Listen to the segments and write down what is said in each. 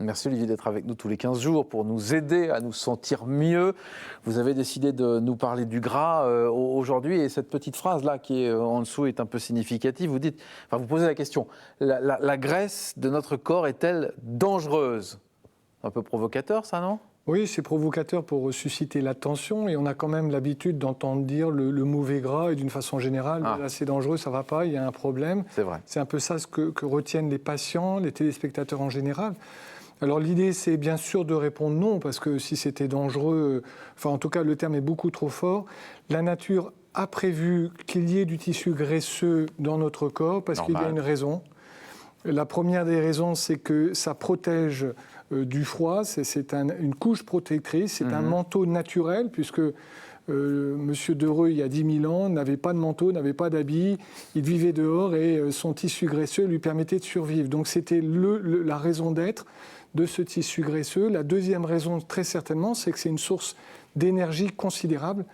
Merci Olivier d'être avec nous tous les 15 jours pour nous aider à nous sentir mieux. Vous avez décidé de nous parler du gras aujourd'hui et cette petite phrase-là qui est en dessous est un peu significative. Vous posez la question, la graisse de notre corps est-elle dangereuse ? Un peu provocateur ça, non ? Oui, c'est provocateur pour susciter l'attention et on a quand même l'habitude d'entendre dire le mauvais gras et d'une façon générale, là c'est dangereux, ça ne va pas, il y a un problème. C'est vrai. C'est un peu ça ce que retiennent les patients, les téléspectateurs en général. Alors l'idée c'est bien sûr de répondre non, parce que si c'était dangereux, en tout cas le terme est beaucoup trop fort, la nature a prévu qu'il y ait du tissu graisseux dans notre corps parce qu'il y a une raison. La première des raisons, c'est que ça protège du froid, c'est une couche protectrice, c'est un manteau naturel, puisque Monsieur Dereux, il y a 10 000 ans, n'avait pas de manteau, n'avait pas d'habit, il vivait dehors et son tissu graisseux lui permettait de survivre. Donc c'était la raison d'être de ce tissu graisseux. La deuxième raison, très certainement, c'est que c'est une source d'énergie considérable,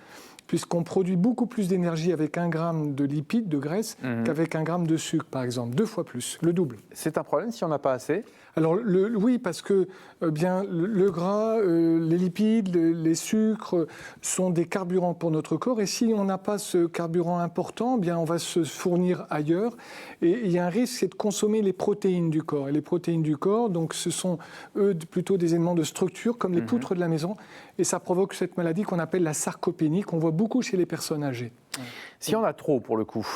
puisqu'on produit beaucoup plus d'énergie avec 1 gramme de lipides, de graisse, qu'avec 1 gramme de sucre, par exemple, 2 fois plus, le double. C'est un problème si on n'a pas assez ? Alors oui, parce que le gras, les lipides, les sucres sont des carburants pour notre corps. Et si on n'a pas ce carburant important, on va se fournir ailleurs. Et il y a un risque, c'est de consommer les protéines du corps. Et les protéines du corps, donc, ce sont plutôt des éléments de structure, comme les poutres de la maison. Et ça provoque cette maladie qu'on appelle la sarcopénie, qu'on voit beaucoup chez les personnes âgées. Si on a trop, pour le coup,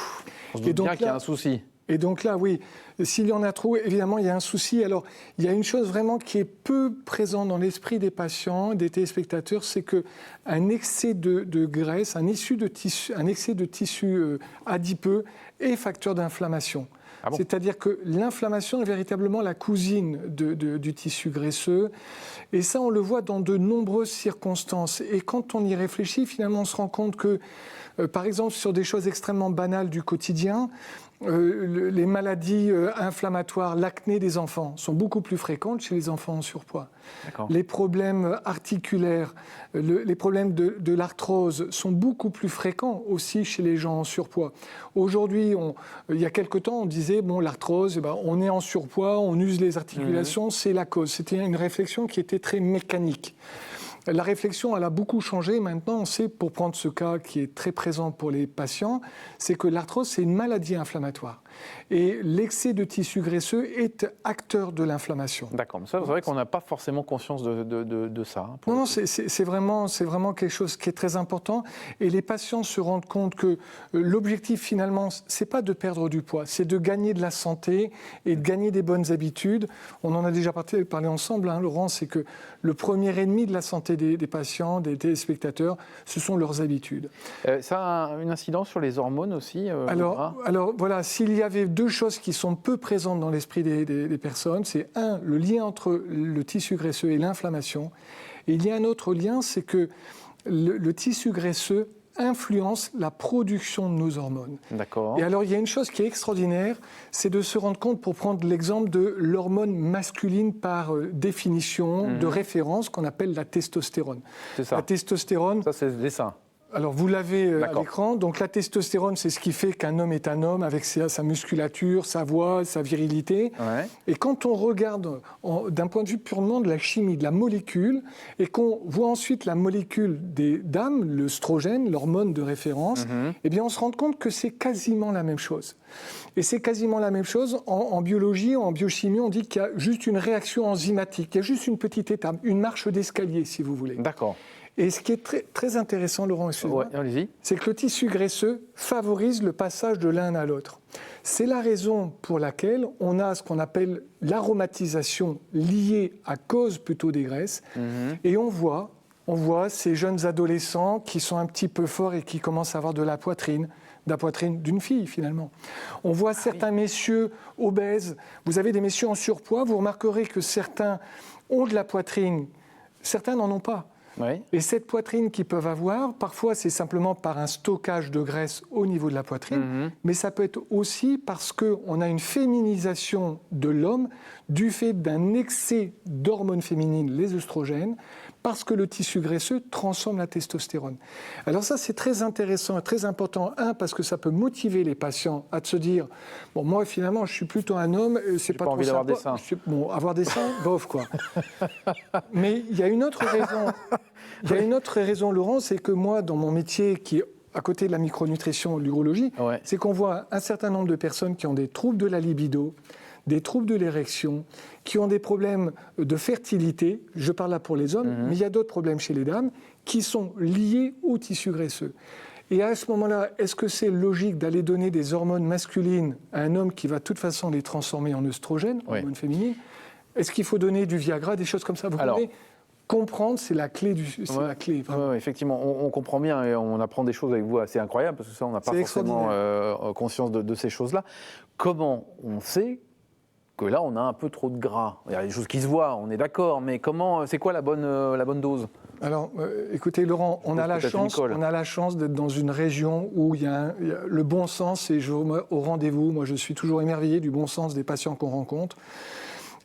on se doute bien qu'il y a un souci. Et donc là, oui, s'il y en a trop, évidemment, il y a un souci. Alors, il y a une chose vraiment qui est peu présente dans l'esprit des patients, des téléspectateurs, c'est qu'un excès de graisse, un excès de tissu adipeux est facteur d'inflammation. Ah bon ? C'est-à-dire que l'inflammation est véritablement la cousine du tissu graisseux. Et ça, on le voit dans de nombreuses circonstances. Et quand on y réfléchit, finalement, on se rend compte que, par exemple, sur des choses extrêmement banales du quotidien, les maladies inflammatoires, l'acné des enfants sont beaucoup plus fréquentes chez les enfants en surpoids. D'accord. Les problèmes articulaires, les problèmes de l'arthrose sont beaucoup plus fréquents aussi chez les gens en surpoids. Aujourd'hui, il y a quelque temps, on disait, l'arthrose, on est en surpoids, on use les articulations, c'est la cause. C'était une réflexion qui était très mécanique. La réflexion, elle a beaucoup changé. Maintenant, on sait, pour prendre ce cas qui est très présent pour les patients, c'est que l'arthrose, c'est une maladie inflammatoire. Et l'excès de tissu graisseux est acteur de l'inflammation. D'accord, mais ça, c'est vrai qu'on n'a pas forcément conscience de ça. Non, c'est vraiment quelque chose qui est très important. Et les patients se rendent compte que l'objectif, finalement, c'est pas de perdre du poids, c'est de gagner de la santé et de gagner des bonnes habitudes. On en a déjà parlé ensemble, Laurent, c'est que le premier ennemi de la santé des patients, des téléspectateurs, ce sont leurs habitudes. Ça a une incidence sur les hormones aussi alors voilà, s'il y avait 2 choses qui sont peu présentes dans l'esprit des personnes, c'est le lien entre le tissu graisseux et l'inflammation. Et il y a un autre lien, c'est que le tissu graisseux influence la production de nos hormones. D'accord. Et alors, il y a une chose qui est extraordinaire, c'est de se rendre compte, pour prendre l'exemple de l'hormone masculine par définition de référence, qu'on appelle la testostérone. C'est ça. La testostérone... Ça, c'est le dessin. Alors, vous l'avez à l'écran. Donc, la testostérone, c'est ce qui fait qu'un homme est un homme avec sa musculature, sa voix, sa virilité. Ouais. Et quand on regarde d'un point de vue purement de la chimie, de la molécule, et qu'on voit ensuite la molécule des dames, l'œstrogène, l'hormone de référence, eh bien, on se rend compte que c'est quasiment la même chose. Et c'est quasiment la même chose. En biologie, en biochimie, on dit qu'il y a juste une réaction enzymatique. Il y a juste une petite étape, une marche d'escalier, si vous voulez. D'accord. Et ce qui est très, très intéressant, Laurent, c'est que le tissu graisseux favorise le passage de l'un à l'autre. C'est la raison pour laquelle on a ce qu'on appelle l'aromatisation liée à cause plutôt des graisses. Et on voit ces jeunes adolescents qui sont un petit peu forts et qui commencent à avoir de la poitrine d'une fille, finalement. On voit certains messieurs obèses. Vous avez des messieurs en surpoids, vous remarquerez que certains ont de la poitrine, certains n'en ont pas. Oui. Et cette poitrine qu'ils peuvent avoir, parfois c'est simplement par un stockage de graisse au niveau de la poitrine, mais ça peut être aussi parce qu'on a une féminisation de l'homme du fait d'un excès d'hormones féminines, les œstrogènes, parce que le tissu graisseux transforme la testostérone. Alors ça, c'est très intéressant et très important. Parce que ça peut motiver les patients à se dire, bon, moi, finalement, je suis plutôt un homme, c'est pas trop envie d'avoir des seins. Bon, avoir des seins, bof, quoi. Mais il y a une autre raison. Il y a une autre raison, Laurent, c'est que moi, dans mon métier, qui est à côté de la micronutrition, l'urologie, c'est qu'on voit un certain nombre de personnes qui ont des troubles de la libido, des troubles de l'érection, qui ont des problèmes de fertilité, je parle là pour les hommes, mais il y a d'autres problèmes chez les dames, qui sont liés au tissu graisseux. Et à ce moment-là, est-ce que c'est logique d'aller donner des hormones masculines à un homme qui va de toute façon les transformer en œstrogènes, hormones féminines? Est-ce qu'il faut donner du Viagra, des choses comme ça? Vous pouvez comprendre, c'est la clé. La clé, effectivement, on comprend bien et on apprend des choses avec vous assez incroyables, parce que ça, on n'a pas forcément conscience de ces choses-là. Comment on sait que là, on a un peu trop de gras? Il y a des choses qui se voient, on est d'accord, mais c'est quoi la bonne dose? Alors, écoutez, Laurent, on a la chance d'être dans une région où il y a le bon sens, et au rendez-vous, moi je suis toujours émerveillé du bon sens des patients qu'on rencontre.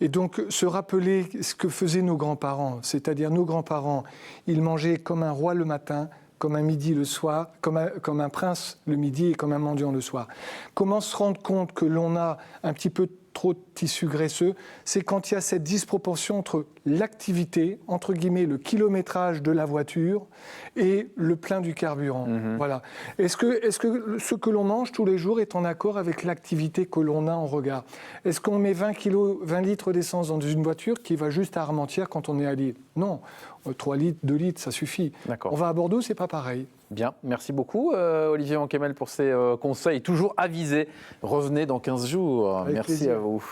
Et donc, se rappeler ce que faisaient nos grands-parents, c'est-à-dire nos grands-parents, ils mangeaient comme un roi le matin, comme un midi le soir, comme un prince le midi et comme un mendiant le soir. Comment se rendre compte que l'on a un petit peu trop de tissu graisseux? C'est quand il y a cette disproportion entre l'activité, entre guillemets, le kilométrage de la voiture et le plein du carburant. Voilà. Est-ce que ce que l'on mange tous les jours est en accord avec l'activité que l'on a en regard? Est-ce qu'on met 20 litres d'essence dans une voiture qui va juste à Armentières quand on est à Lille? Non. 3 litres, 2 litres, ça suffit. On va à Bordeaux, c'est pas pareil. Bien, merci beaucoup Olivier Ankemel pour ces conseils toujours avisés. Revenez dans 15 jours. Merci à vous.